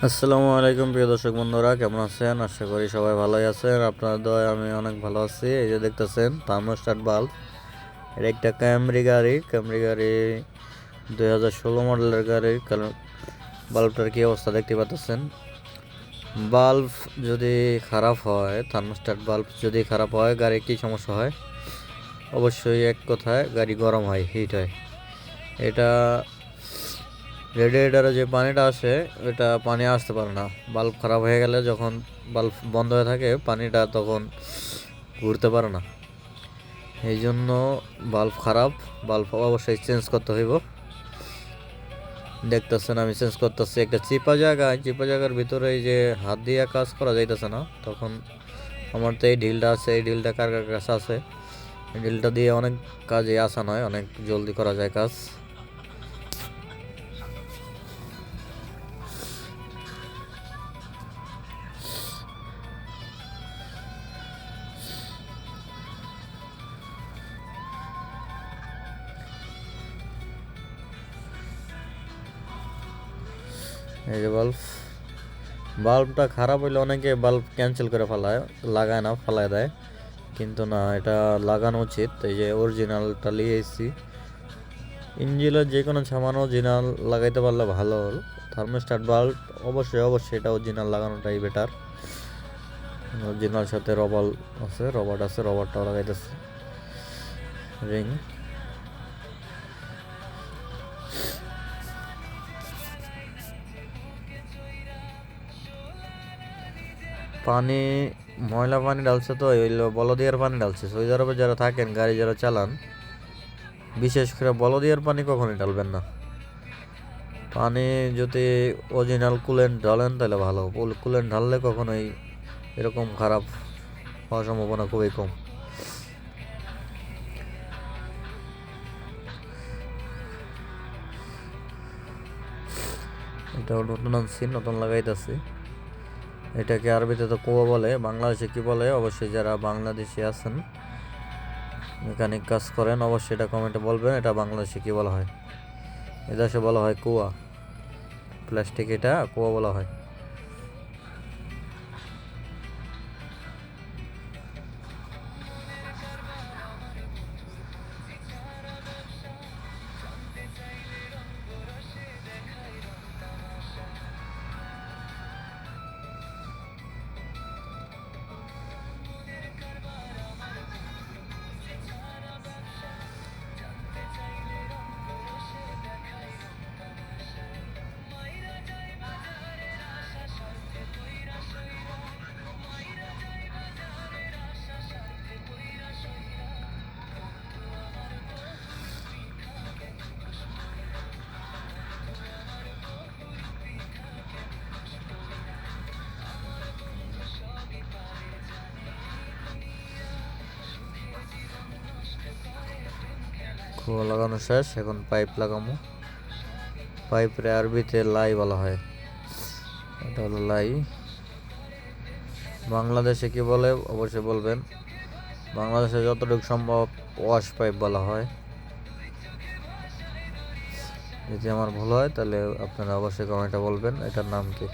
আসসালামু আলাইকুম প্রিয় দর্শক বন্ধুরা, কেমন আছেন? আশা করি সবাই ভালোই আছেন। আপনার দয়ায় আমি অনেক ভালো আছি। এই যে দেখতেছেন থার্মোস্ট্যাট বাল্ব, এটা একটা ক্যামরি গাড়ি 2016 মডেলের গাড়ি। বাল্বটার কি অবস্থা দেখতে পাচ্ছেন। বাল্ব যদি খারাপ হয়, থার্মোস্ট্যাট বাল্ব যদি খারাপ হয়, গাড়ির কি সমস্যা হয়? অবশ্যই এক কথায় গাড়ি গরম হয়, হিট হয়। এটা রেডিয়েটারে যে পানিটা আসে, ওটা পানি আসতে পারে না। বাল্ব খারাপ হয়ে গেলে যখন বাল্ব বন্ধ হয়ে থাকে, পানিটা তখন ঘুরতে পারে না। এই জন্য বাল্ব খারাপ, বাল্ব অবশ্যই চেঞ্জ করতে হইব। দেখতেছেন আমি চেঞ্জ করতেছি। একটা চিপা জায়গার ভিতরে এই যে হাত দিয়ে কাজ করা যাইতেছে না। তখন আমার তো এই ঢিলটা আছে, এই ঢিলটা কার কার কাছে আছে, এই ঢিলটা দিয়ে অনেক কাজে আসান হয়, অনেক জলদি করা যায় কাজ। এই যে বাল্বটা খারাপ হইলে অনেকে বাল্ব ক্যান্সেল করে ফেলায়, লাগায় না, ফেলায় দেয়। কিন্তু না, এটা লাগানো উচিত। এই যে অরিজিনালটা নিয়ে এসেছি। ইঞ্জিনের যে কোনো সামান অরিজিনাল লাগাইতে পারলে ভালো হল। থার্মোস্ট্যাট বাল্ব অবশ্যই এটা অরিজিনাল লাগানোটাই বেটার। অরিজিনাল সাথে রবারটাও লাগাইতেছে, রিং। পানি, ময়লা পানি ডালছে, তো ওইগুলো বলদিয়ার পানি ডালছে। সৌদি আরবে যারা থাকেন, গাড়ি যারা চালান, বিশেষ করে বলদিয়ার পানি কখনোই ডালবেন না। পানি যদি অরিজিনাল কুলেন্ট ঢালেন তাহলে ভালো। কুলেন্ট ঢাললে কখনোই এরকম খারাপ হওয়ার সম্ভাবনা খুবই কম। এটাও নতুন আনছি, নতুন লাগাইতেছি। এটাকে আরবিতে তো কুয়া বলে, বাংলাদেশে কি বলে অবশ্যই যারা বাংলাদেশে আছেন, মেকানিক কাজ করেন, অবশ্যই এটা কমেন্টে বলবেন এটা বাংলাদেশে কি বলা হয়। এদেশে বলা হয় কুয়া, প্লাস্টিক, এটা কুয়া বলা হয়। কুয়া লাগানো শেষ, এখন পাইপ লাগামো। পাইপের আরবিতে লাই বলা হয়, এটা হলো লাই। বাংলাদেশে কি বলে অবশ্যই বলবেন। বাংলাদেশে যতটুকু সম্ভব ওয়াশ পাইপ বলা হয়। যদি আমার ভুল হয় তাহলে আপনারা অবশ্যই কমেন্টে বলবেন এটার নাম কি।